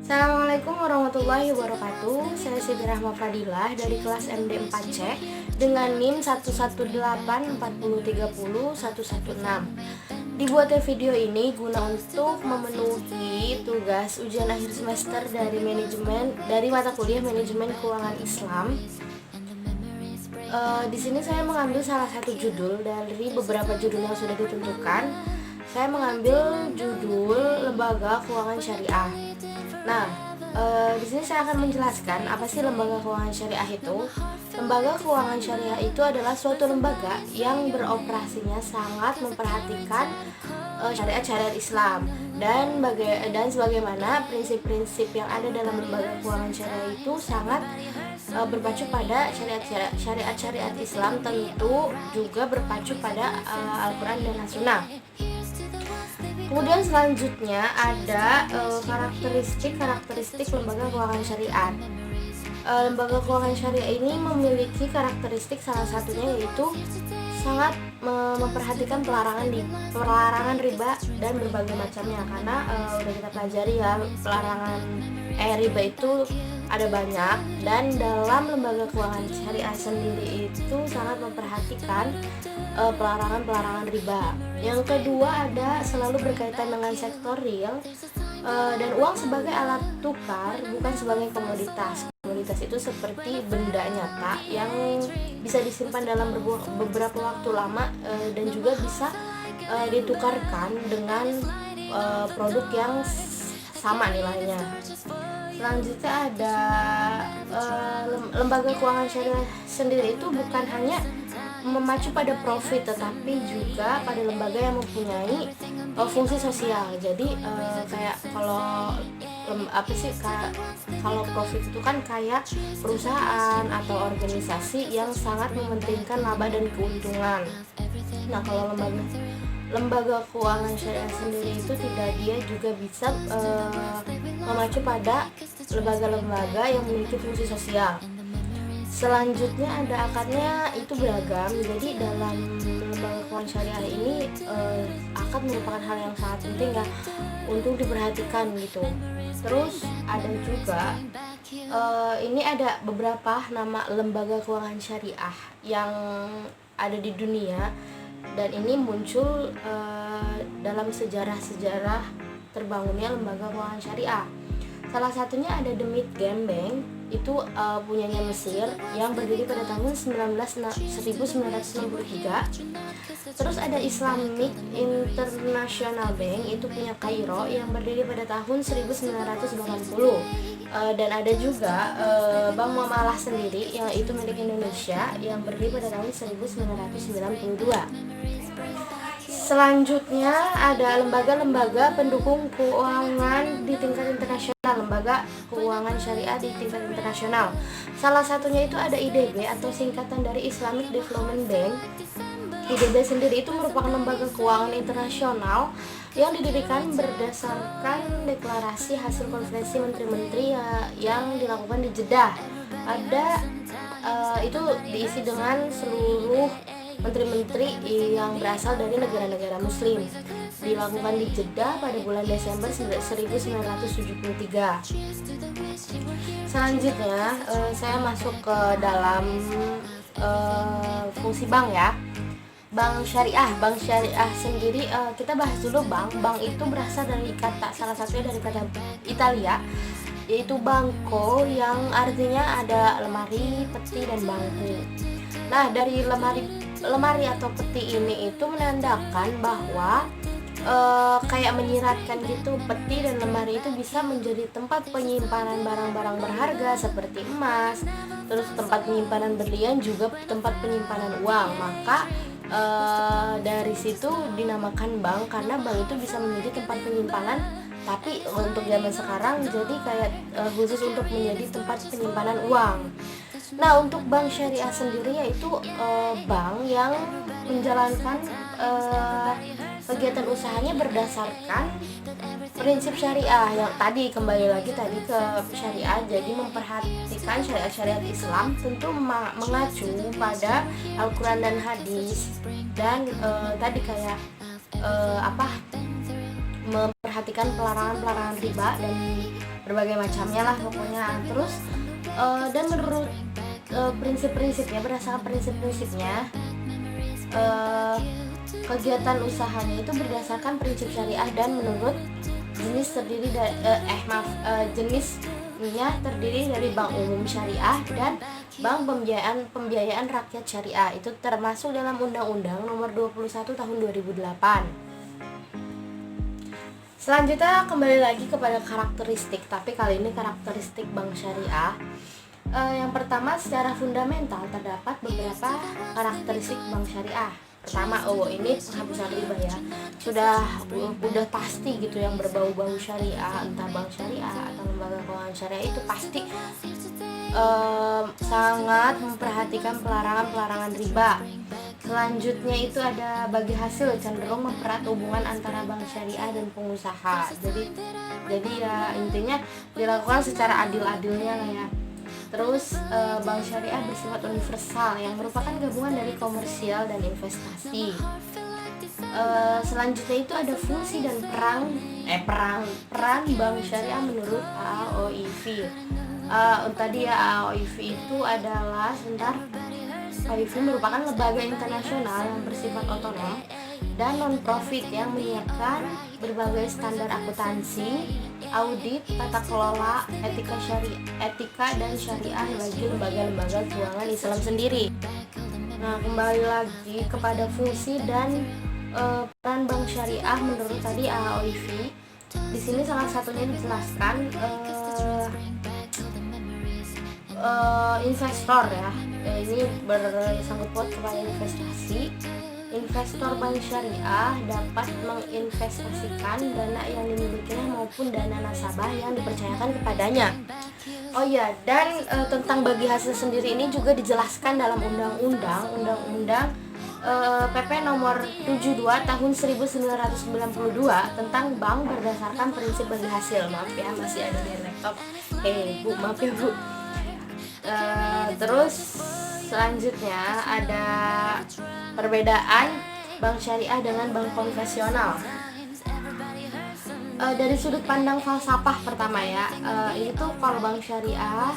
Assalamualaikum warahmatullahi wabarakatuh. Saya Siti Rahma Fadilah dari kelas MD 4C dengan NIM 11840301116. Dibuatnya video ini guna untuk memenuhi tugas ujian akhir semester dari mata kuliah Manajemen Keuangan Islam. Di sini saya mengambil salah satu judul dari beberapa judul yang sudah ditentukan. Saya mengambil judul Lembaga Keuangan Syariah. Nah, di sini saya akan menjelaskan apa sih lembaga keuangan syariah itu. Lembaga keuangan syariah itu adalah suatu lembaga yang beroperasinya sangat memperhatikan syariat-syariat Islam dan sebagaimana prinsip-prinsip yang ada dalam lembaga keuangan syariah itu sangat berpacu pada syariat-syariat Islam, tentu juga berpacu pada Al-Quran dan As-Sunnah. Kemudian selanjutnya ada karakteristik lembaga keuangan syariah. Lembaga keuangan syariah ini memiliki karakteristik salah satunya yaitu sangat memperhatikan pelarangan riba dan berbagai macamnya, karena udah kita pelajari ya, pelarangan riba itu ada banyak, dan dalam lembaga keuangan syariah sendiri itu sangat memperhatikan pelarangan riba. Yang kedua ada selalu berkaitan dengan sektor real dan uang sebagai alat tukar, bukan sebagai komoditas. Komoditas itu seperti benda nyata yang bisa disimpan dalam beberapa waktu lama dan juga bisa ditukarkan dengan produk yang sama nilainya. Selanjutnya ada lembaga keuangan syariah sendiri itu bukan hanya memacu pada profit, tetapi juga pada lembaga yang mempunyai fungsi sosial. Jadi kayak kalau profit itu kan kayak perusahaan atau organisasi yang sangat mementingkan laba dan keuntungan. Nah, kalau lembaga keuangan syariah sendiri itu tidak, dia juga bisa memacu pada lembaga-lembaga yang memiliki fungsi sosial. Selanjutnya ada akadnya itu beragam. Jadi dalam lembaga keuangan syariah ini akad merupakan hal yang sangat penting ya untuk diperhatikan gitu. Terus ada juga ini ada beberapa nama lembaga keuangan syariah yang ada di dunia, dan ini muncul dalam sejarah terbangunnya lembaga keuangan syariah. Salah satunya ada The Midgame Bank, itu punyanya Mesir yang berdiri pada tahun 1963. Terus ada Islamic International Bank, itu punya Kairo yang berdiri pada tahun 1980. Dan ada juga Bank Muamalah sendiri yang itu milik Indonesia yang berdiri pada tahun 1992. Selanjutnya ada lembaga-lembaga pendukung keuangan di tingkat internasional, lembaga keuangan syariah di tingkat internasional. Salah satunya itu ada IDB atau singkatan dari Islamic Development Bank. IDB sendiri itu merupakan lembaga keuangan internasional yang didirikan berdasarkan deklarasi hasil konferensi menteri-menteri yang dilakukan di Jeddah. Itu diisi dengan seluruh menteri-menteri yang berasal dari negara-negara muslim. Dilakukan di Jeddah pada bulan Desember 1973. Selanjutnya saya masuk ke dalam fungsi bank ya. Bank syariah sendiri, kita bahas dulu bank. Bank itu berasal dari salah satunya dari kata Italia, yaitu banco, yang artinya ada lemari, peti, dan bangku. Nah, dari lemari atau peti ini itu menandakan bahwa kayak menyiratkan gitu, peti dan lemari itu bisa menjadi tempat penyimpanan barang-barang berharga seperti emas, terus tempat penyimpanan berlian, juga tempat penyimpanan uang. Maka dari situ dinamakan bank, karena bank itu bisa menjadi tempat penyimpanan, tapi untuk zaman sekarang jadi kayak khusus untuk menjadi tempat penyimpanan uang. Nah, untuk bank syariah sendiri yaitu bank yang menjalankan kegiatan usahanya berdasarkan prinsip syariah, yang tadi kembali lagi ke syariah. Jadi memperhatikan syariat Islam, tentu mengacu pada Al-Quran dan hadis, dan tadi kayak memperhatikan pelarangan riba dan berbagai macamnya lah pokoknya. Terus dan menurut prinsip-prinsipnya, berdasarkan prinsip-prinsipnya, kegiatan usahanya itu berdasarkan prinsip syariah dan menurut jenis terdiri dari jenisnya terdiri dari bank umum syariah dan bank pembiayaan rakyat syariah. Itu termasuk dalam Undang-Undang Nomor 21 Tahun 2008. Selanjutnya kembali lagi kepada karakteristik, tapi kali ini karakteristik bank syariah. Yang pertama, secara fundamental terdapat beberapa karakteristik bank syariah. Pertama, ini penghapusan riba ya. Udah pasti gitu yang berbau-bau syariah, entah bank syariah atau lembaga keuangan syariah itu pasti sangat memperhatikan pelarangan riba. Selanjutnya itu ada bagi hasil, cenderung mempererat hubungan antara bank syariah dan pengusaha. Jadi ya intinya dilakukan secara adil-adilnya lah ya. Terus bank syariah bersifat universal yang merupakan gabungan dari komersial dan investasi. Selanjutnya itu ada fungsi dan peran bank syariah menurut AOIV. Tadi ya AOIV itu adalah AOIV merupakan lembaga internasional yang bersifat otonom dan non-profit yang menyiapkan berbagai standar akuntansi, audit, tata kelola, etika dan syariah bagi lembaga-lembaga keuangan Islam sendiri. Nah, kembali lagi kepada fungsi dan peran bank syariah menurut tadi AOIV. Di sini salah satunya dijelaskan investor ya. Ini bersangkut paut kepada investasi. Investor bank syariah dapat menginvestasikan dana yang dimilikinya maupun dana nasabah yang dipercayakan kepadanya. Oh iya, dan tentang bagi hasil sendiri ini juga dijelaskan dalam Undang-Undang PP nomor 72 tahun 1992 tentang bank berdasarkan prinsip bagi hasil. Maaf ya, masih ada di laptop. Bu, maaf ya Bu. Terus selanjutnya ada perbedaan bank syariah dengan bank konvensional. Dari sudut pandang falsafah pertama ya, itu kalau bank syariah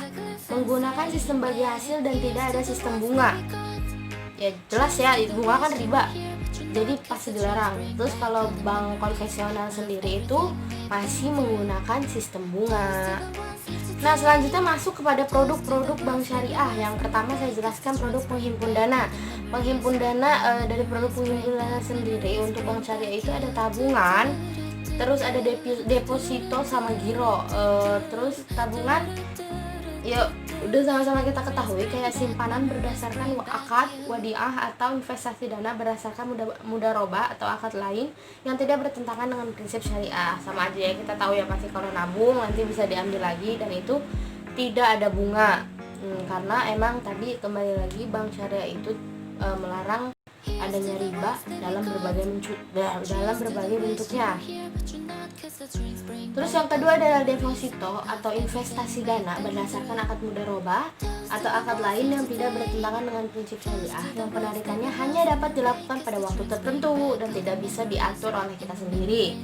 menggunakan sistem bagi hasil dan tidak ada sistem bunga. Ya jelas ya, bunga kan riba, jadi pasti dilarang. Terus kalau bank konvensional sendiri itu masih menggunakan sistem bunga. Nah, selanjutnya masuk kepada produk-produk bank syariah. Yang pertama saya jelaskan produk penghimpun dana. Penghimpun dana dari produk penghimpun dana sendiri untuk bank syariah itu ada tabungan, terus ada deposito sama giro. Terus tabungan ya udah sama-sama kita ketahui kayak simpanan berdasarkan akad, wadiah atau investasi dana berdasarkan mudharabah atau akad lain yang tidak bertentangan dengan prinsip syariah. Sama aja ya, kita tahu ya pasti kalau nabung nanti bisa diambil lagi dan itu tidak ada bunga. Karena emang tadi kembali lagi bank syariah itu melarang adanya riba dalam berbagai bentuknya. Terus yang kedua adalah deposito atau investasi dana berdasarkan akad mudharabah atau akad lain yang tidak bertentangan dengan prinsip syariah yang penarikannya hanya dapat dilakukan pada waktu tertentu dan tidak bisa diatur oleh kita sendiri.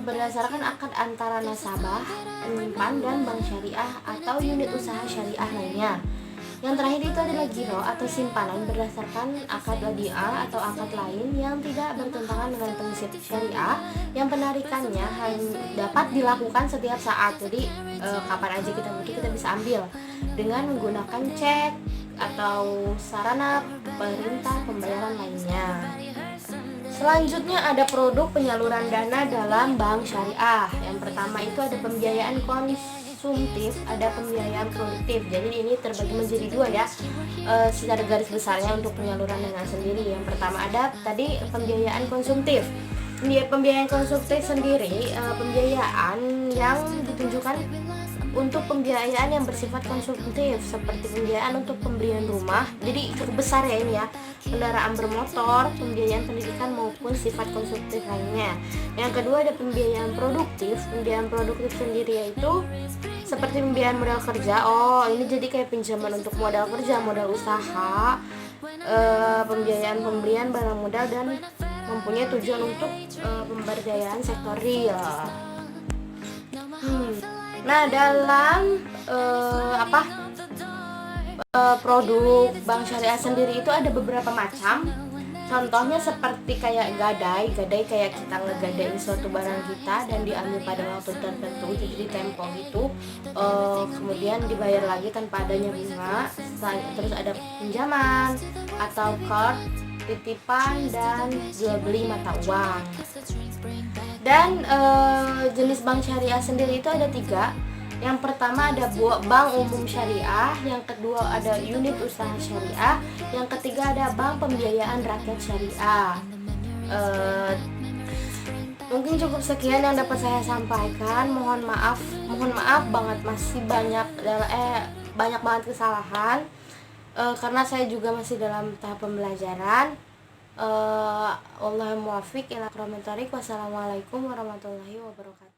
Berdasarkan akad antara nasabah, penyimpan dan bank syariah atau unit usaha syariah lainnya. Yang terakhir itu adalah giro atau simpanan berdasarkan akad wadiah atau akad lain yang tidak bertentangan dengan prinsip syariah yang penarikannya hanya dapat dilakukan setiap saat. Jadi kapan aja kita butuh kita bisa ambil dengan menggunakan cek atau sarana perintah pembayaran lainnya. Selanjutnya ada produk penyaluran dana dalam bank syariah. Yang pertama itu ada pembiayaan konsumtif, ada pembiayaan produktif. Jadi ini terbagi menjadi dua ya, secara garis besarnya untuk penyaluran dana sendiri. Yang pertama ada tadi pembiayaan konsumtif. Pembiayaan konsumtif sendiri pembiayaan yang ditunjukkan untuk pembiayaan yang bersifat konsumtif seperti pembiayaan untuk pembelian rumah. Jadi cukup besar ya ini ya, kendaraan bermotor, pembiayaan pendidikan maupun sifat konsumtif lainnya. Yang kedua ada pembiayaan produktif. Pembiayaan produktif sendiri yaitu seperti pembiayaan modal kerja. Ini jadi kayak pinjaman untuk modal kerja, modal usaha, pembiayaan pembelian barang modal dan mempunyai tujuan untuk pemberdayaan sektor real. Nah, dalam produk bank syariah sendiri itu ada beberapa macam. Contohnya seperti kayak gadai kayak kita ngegadain suatu barang kita dan diambil pada waktu tertentu, jadi tempo gitu. Kemudian dibayar lagi tanpa adanya bunga. Terus ada pinjaman atau card, titipan, dan jual beli mata uang. Dan jenis bank syariah sendiri itu ada 3. Yang pertama ada bank umum syariah, yang kedua ada unit usaha syariah, yang ketiga ada bank pembiayaan rakyat syariah. Mungkin cukup sekian yang dapat saya sampaikan. Mohon maaf banget, masih banyak banget kesalahan karena saya juga masih dalam tahap pembelajaran. Wallahul muwaffiq ila aqwamit thoriq. Wassalamualaikum warahmatullahi wabarakatuh.